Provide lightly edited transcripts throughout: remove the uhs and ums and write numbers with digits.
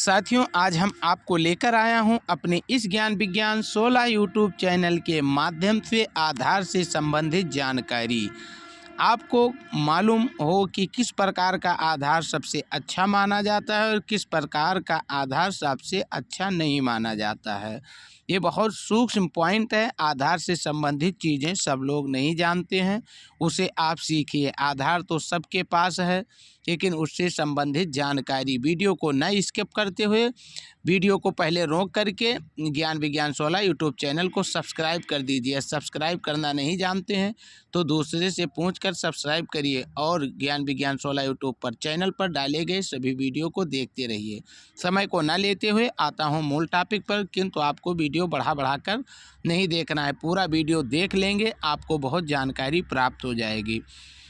साथियों, आज हम आपको लेकर आया हूं अपने इस ज्ञान विज्ञान 16 यूट्यूब चैनल के माध्यम से आधार से संबंधित जानकारी। आपको मालूम हो कि किस प्रकार का आधार सबसे अच्छा माना जाता है और किस प्रकार का आधार सबसे अच्छा नहीं माना जाता है। ये बहुत सूक्ष्म पॉइंट है। आधार से संबंधित चीज़ें सब लोग नहीं जानते हैं, उसे आप सीखिए। आधार तो सबके पास है, लेकिन उससे संबंधित जानकारी वीडियो को न स्किप करते हुए वीडियो को पहले रोक करके ज्ञान विज्ञान 16 यूट्यूब चैनल को सब्सक्राइब कर दीजिए। सब्सक्राइब करना नहीं जानते हैं तो दूसरे से पूछकर सब्सक्राइब करिए और ज्ञान विज्ञान 16 यूट्यूब पर चैनल पर डाले गए सभी वीडियो को देखते रहिए। समय को न लेते हुए आता हूं मूल टॉपिक पर, किंतु आपको वीडियो बढ़ा कर नहीं देखना है। पूरा वीडियो देख लेंगे, आपको बहुत जानकारी प्राप्त हो जाएगी।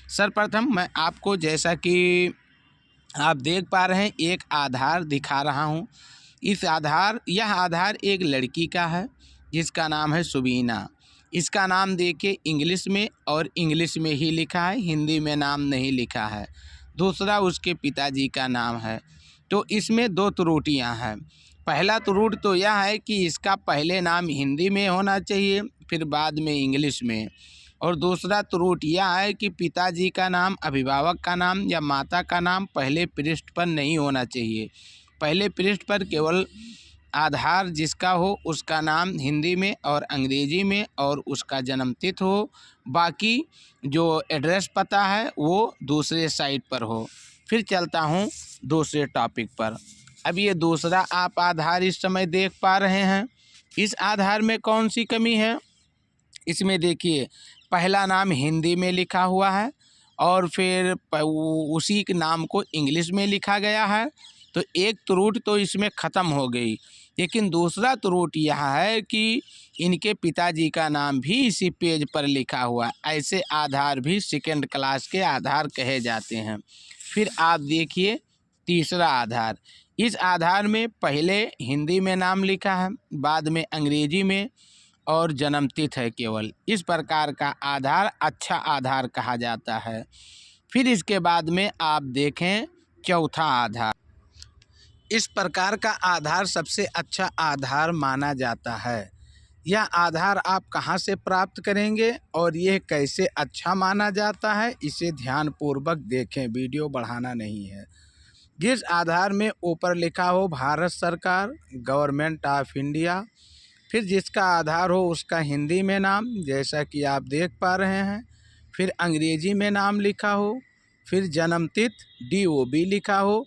सर्वप्रथम मैं आपको, जैसा कि आप देख पा रहे हैं, एक आधार दिखा रहा हूं। यह आधार एक लड़की का है जिसका नाम है सुबीना। इसका नाम देखिए इंग्लिश में, और इंग्लिश में ही लिखा है, हिंदी में नाम नहीं लिखा है। दूसरा उसके पिताजी का नाम है। तो इसमें दो त्रुटियां हैं। पहला त्रुटि तो यह है कि इसका पहले नाम हिंदी में होना चाहिए, फिर बाद में इंग्लिश में। और दूसरा त्रुटि यह है कि पिताजी का नाम, अभिभावक का नाम या माता का नाम पहले पृष्ठ पर नहीं होना चाहिए। पहले पृष्ठ पर केवल आधार जिसका हो उसका नाम हिंदी में और अंग्रेजी में और उसका जन्म तिथि हो, बाकी जो एड्रेस पता है वो दूसरे साइट पर हो। फिर चलता हूँ दूसरे टॉपिक पर। अब ये दूसरा आप आधार इस समय देख पा रहे हैं। इस आधार में कौन सी कमी है? इसमें देखिए, पहला नाम हिंदी में लिखा हुआ है और फिर उसी के नाम को इंग्लिश में लिखा गया है। तो एक त्रुटि तो इसमें ख़त्म हो गई, लेकिन दूसरा त्रुटि यह है कि इनके पिताजी का नाम भी इसी पेज पर लिखा हुआ है। ऐसे आधार भी सेकंड क्लास के आधार कहे जाते हैं। फिर आप देखिए तीसरा आधार। इस आधार में पहले हिंदी में नाम लिखा है, बाद में अंग्रेजी में और जन्म तिथि है केवल। इस प्रकार का आधार अच्छा आधार कहा जाता है। फिर इसके बाद में आप देखें चौथा आधार। इस प्रकार का आधार सबसे अच्छा आधार माना जाता है। यह आधार आप कहां से प्राप्त करेंगे और यह कैसे अच्छा माना जाता है, इसे ध्यानपूर्वक देखें, वीडियो बढ़ाना नहीं है। जिस आधार में ऊपर लिखा हो भारत सरकार, गवर्नमेंट ऑफ इंडिया, फिर जिसका आधार हो उसका हिंदी में नाम, जैसा कि आप देख पा रहे हैं, फिर अंग्रेजी में नाम लिखा हो, फिर जन्म तिथि DOB लिखा हो,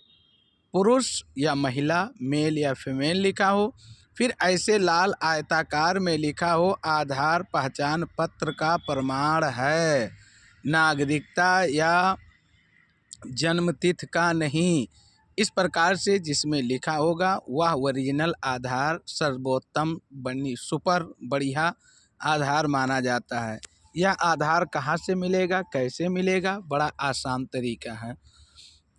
पुरुष या महिला, मेल या फीमेल लिखा हो, फिर ऐसे लाल आयताकार में लिखा हो आधार पहचान पत्र का प्रमाण है, नागरिकता या जन्म तिथि का नहीं। इस प्रकार से जिसमें लिखा होगा वह ओरिजिनल आधार, सर्वोत्तम सुपर बढ़िया आधार माना जाता है। यह आधार कहाँ से मिलेगा, कैसे मिलेगा? बड़ा आसान तरीका है।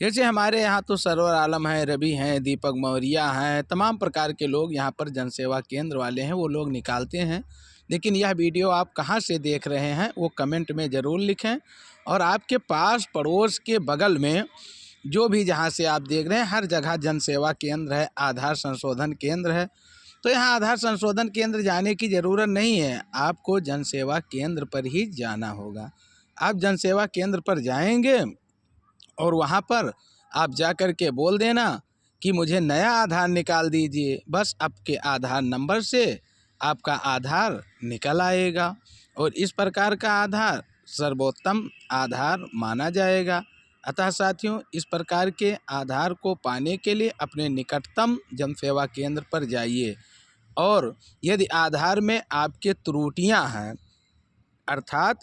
जैसे हमारे यहाँ तो सरवर आलम हैं, रवि हैं, दीपक मौर्य हैं, तमाम प्रकार के लोग यहाँ पर जनसेवा केंद्र वाले हैं, वो लोग निकालते हैं। लेकिन यह वीडियो आप कहाँ से देख रहे हैं वो कमेंट में ज़रूर लिखें। और आपके पास पड़ोस के बगल में जो भी जहाँ से आप देख रहे हैं, हर जगह जनसेवा केंद्र है, आधार संशोधन केंद्र है। तो यहाँ आधार संशोधन केंद्र जाने की ज़रूरत नहीं है, आपको जनसेवा केंद्र पर ही जाना होगा। आप जनसेवा केंद्र पर जाएंगे और वहाँ पर आप जा कर के बोल देना कि मुझे नया आधार निकाल दीजिए। बस आपके आधार नंबर से आपका आधार निकल आएगा और इस प्रकार का आधार सर्वोत्तम आधार माना जाएगा। अतः साथियों, इस प्रकार के आधार को पाने के लिए अपने निकटतम जनसेवा केंद्र पर जाइए। और यदि आधार में आपके त्रुटियां हैं, अर्थात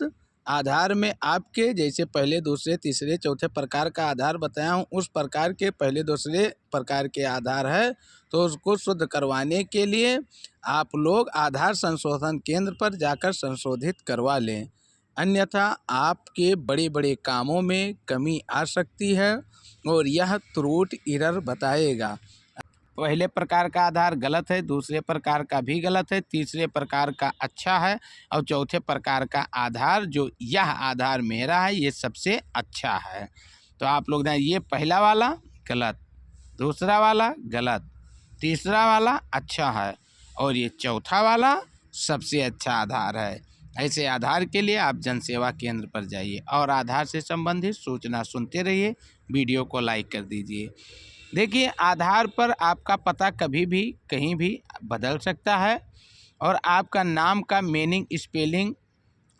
आधार में आपके जैसे पहले दूसरे तीसरे चौथे प्रकार का आधार बताया हूँ, उस प्रकार के पहले दूसरे प्रकार के आधार है, तो उसको शुद्ध करवाने के लिए आप लोग आधार संशोधन केंद्र पर जाकर संशोधित करवा लें। अन्यथा आपके बड़े बड़े कामों में कमी आ सकती है और यह त्रुटि एरर बताएगा। पहले प्रकार का आधार गलत है, दूसरे प्रकार का भी गलत है, तीसरे प्रकार का अच्छा है और चौथे प्रकार का आधार जो यह आधार मेरा है ये सबसे अच्छा है। तो आप लोग ये पहला वाला गलत, दूसरा वाला गलत, तीसरा वाला अच्छा है और ये चौथा वाला सबसे अच्छा आधार है। ऐसे आधार के लिए आप जन सेवा केंद्र पर जाइए और आधार से संबंधित सूचना सुनते रहिए। वीडियो को लाइक कर दीजिए। देखिए, आधार पर आपका पता कभी भी कहीं भी बदल सकता है और आपका नाम का मीनिंग स्पेलिंग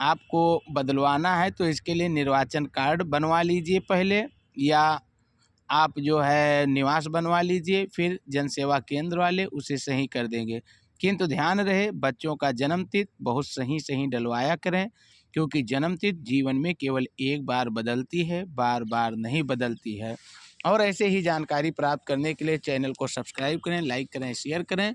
आपको बदलवाना है तो इसके लिए निर्वाचन कार्ड बनवा लीजिए पहले, या आप जो है निवास बनवा लीजिए, फिर जन सेवा केंद्र वाले उसे सही कर देंगे। किंतु ध्यान रहे, बच्चों का जन्म तिथि बहुत सही डलवाया करें, क्योंकि जन्म तिथि जीवन में केवल एक बार बदलती है, बार बार नहीं बदलती है। और ऐसे ही जानकारी प्राप्त करने के लिए चैनल को सब्सक्राइब करें, लाइक करें, शेयर करें।